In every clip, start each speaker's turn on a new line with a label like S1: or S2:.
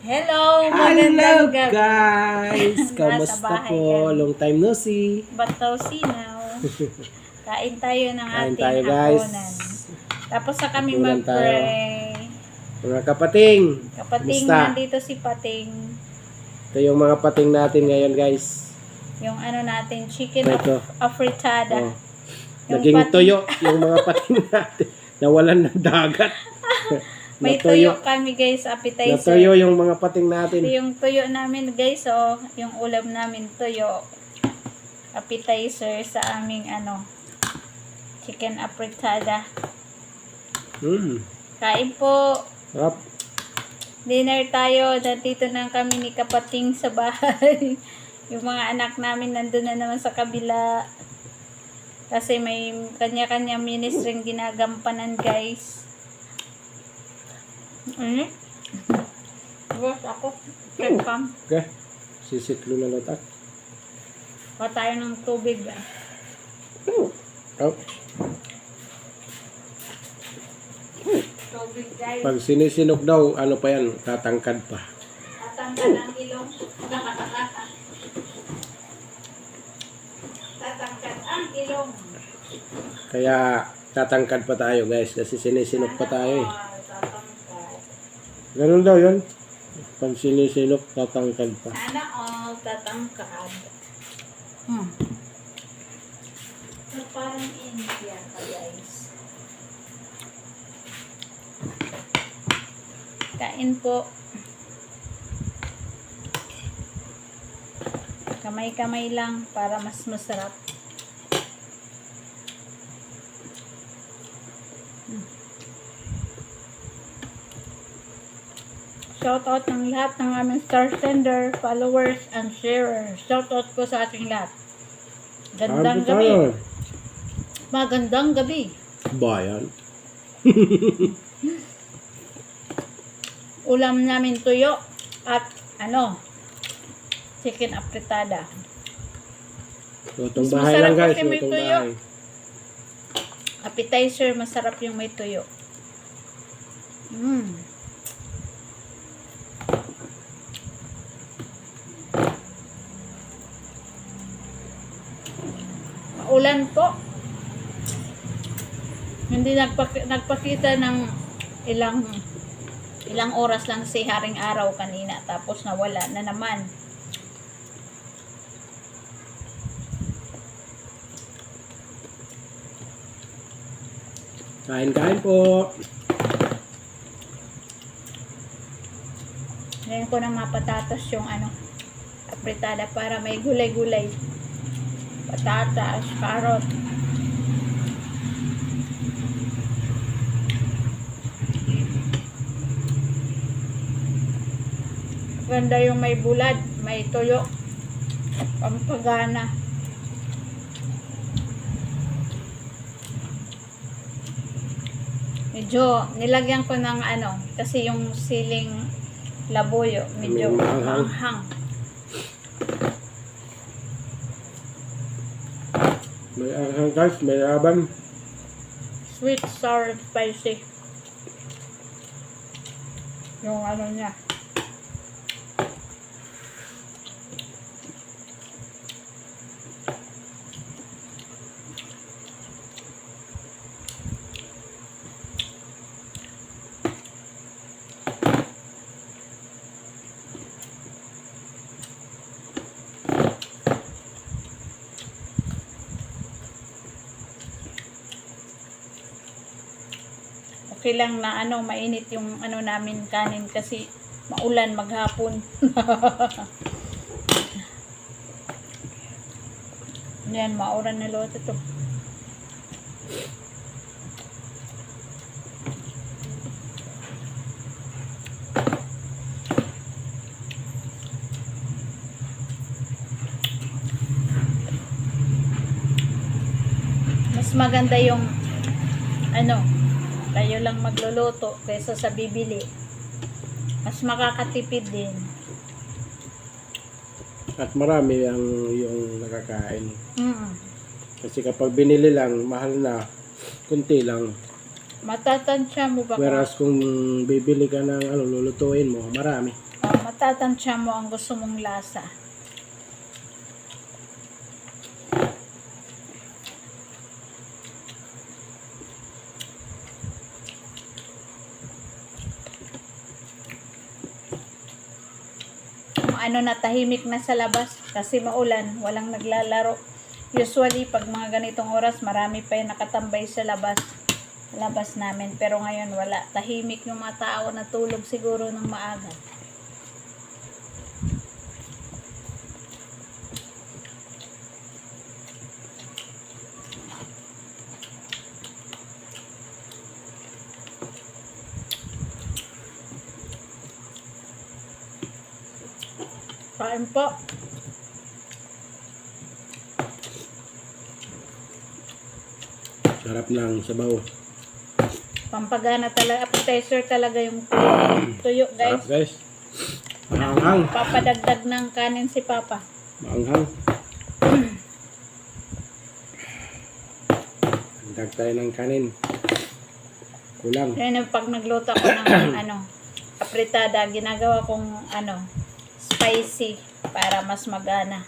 S1: Hello,
S2: Hello
S1: magandang gabi.
S2: guys!
S1: Nasa
S2: Kamusta
S1: bahay
S2: po?
S1: yan.
S2: Long time no see.
S1: Ba't daw sinaw? Kain tayo ng
S2: Kain
S1: ating
S2: tayo guys.
S1: hapunan. Tapos na kami
S2: Hapunan
S1: mag-pray.
S2: Mga kapating,
S1: Kapating,
S2: kamusta?
S1: nandito si Pating.
S2: Ito yung mga pating natin ngayon guys.
S1: Yung ano natin, chicken
S2: Ito.
S1: afritada.
S2: Oh.
S1: Yung
S2: Naging
S1: pating.
S2: tuyo yung mga pating natin. Nawalan ng dagat.
S1: May tuyo kami guys, appetizer.
S2: Natuyo yung mga pating natin.
S1: Ito yung tuyo namin guys, oh. Yung ulam namin tuyo. Appetizer sa aming chicken afritada. Kain po.
S2: Sarap.
S1: Dinner tayo. Nandito na kami ni Kapating sa bahay. Yung mga anak namin nandun na naman sa kabila. Kasi may kanya-kanya ministering ginagampanan guys. Boss ako. Kekam.
S2: Okay. Sisiklo na lahat.
S1: Pa tayo ng tubig.
S2: Oh.
S1: Tubig guys.
S2: Pag sinisinog daw, ano pa yan? Tatangkad pa.
S1: Tatangkad ang ilong. Tatangkad ang ilong.
S2: Kaya tatangkad pa tayo guys kasi sinisinog pa tayo eh.
S1: Tatangkad.
S2: Ganun daw yun. Pag sinisinok, tatangkad pa.
S1: Sana all tatangkad. So, parang India ka guys. Kain po. Kamay-kamay lang para mas masarap. Shoutout ng lahat ng aming Star Sender, followers, and sharers. Shoutout po sa ating lahat. Gandang
S2: Ano
S1: gabi.
S2: tayo?
S1: Magandang gabi.
S2: Bayan.
S1: Ulam namin tuyo at chicken afritada.
S2: Lutong
S1: Mas
S2: bahay
S1: masarap
S2: lang guys.
S1: kasi may
S2: Lutong
S1: tuyo.
S2: bahay.
S1: Appetizer, masarap yung may tuyo. Maulan po. Hindi nagpakita ng ilang oras lang si Haring Araw kanina, tapos nawala na naman.
S2: Kain-kain po.
S1: Ngayon ko na mapatatas yung apritada para may gulay-gulay. Patatas, carrot. Ganda yung may bulad, may tuyo. Pampagana. Medyo nilagyan ko ng kasi yung siling labuyo medyo
S2: Manghang.
S1: manghang.
S2: May anghang guys. May laban.
S1: Sweet, sour, spicy. Yung niya. Okay lang na mainit yung namin kanin kasi maulan maghapon. Yan, maulan na loto to. Mas maganda yung tayo lang magluluto kaysa sa bibili. Mas makakatipid din.
S2: At marami yung nakakain.
S1: Mm.
S2: Kasi kapag binili lang, mahal na, kunti lang.
S1: Matatansya mo ba?
S2: Whereas kung bibili ka ng lulutuin mo, marami.
S1: Matatansya mo ang gusto mong lasa. Ano na, tahimik na sa labas kasi maulan, walang naglalaro. Usually pag mga ganitong oras marami pa yung nakatambay sa labas namin, pero ngayon wala, tahimik yung mga tao, natulog siguro ng maaga. Kain po.
S2: Sarap ng sabaw.
S1: Pampagana talaga, appetizer talaga yung tuyo,
S2: Sarap
S1: guys.
S2: guys. Maanghang.
S1: Papadagdag ng kanin si Papa.
S2: Maanghang. Dagdag tayo ng kanin. Kulang.
S1: Yan yung pag nagluto ako ng apritada, ginagawa kong spicy para mas magana.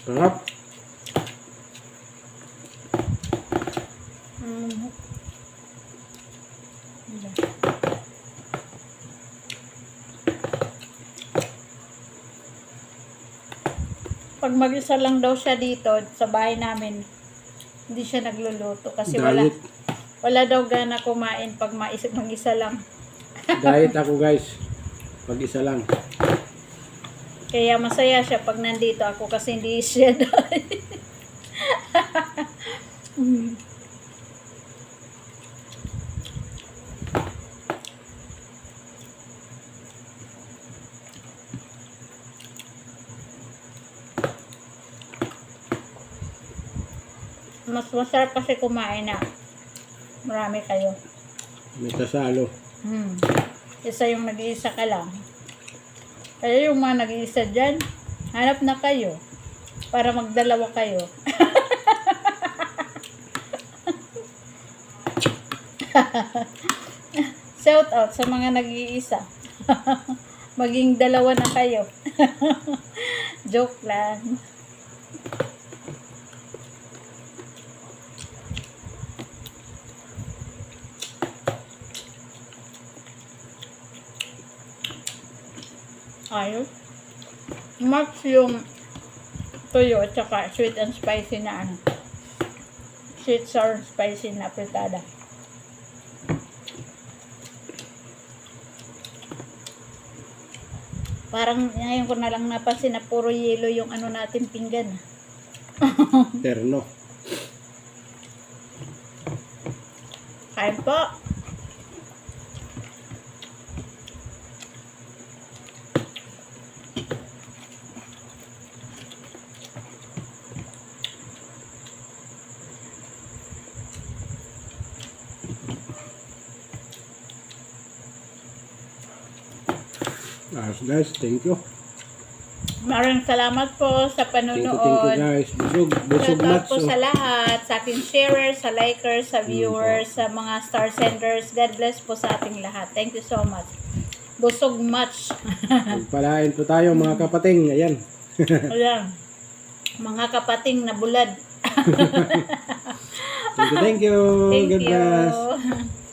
S2: Sarap.
S1: Pag mag-isa lang daw siya dito sa bahay namin, hindi siya nagluluto kasi
S2: Diet.
S1: wala daw gana kumain pag mag-isa lang.
S2: Diet ako guys. Pag isa lang.
S1: Kaya masaya siya pag nandito ako kasi hindi siya diet. Mas masarap kasi kumain na marami kayo.
S2: May kasalo.
S1: Isa yung nag-iisa ka lang. Kaya yung mga nag-iisa dyan, hanap na kayo para magdalawa kayo. Shout out sa mga nag-iisa. Maging dalawa na kayo. Joke lang. Ayos. Match yung tuyo at saka sweet and spicy na sweet, sour, spicy na fritada. Parang ngayon ko na lang napansin na puro yelo yung natin pinggan.
S2: Terno.
S1: Kain po.
S2: Guys, thank you.
S1: Maraming salamat po sa
S2: Thank you
S1: panonood.
S2: guys. Busog
S1: Shout out po
S2: matso.
S1: sa lahat, sa ating sharers, sa likers, sa viewers, sa mga star senders. God bless po sa ating lahat. Thank you so much. Busog much.
S2: Palain po tayo mga kapating. Ayan.
S1: Ayan. Mga kapating na bulad.
S2: Thank you.
S1: Thank
S2: God bless.
S1: you.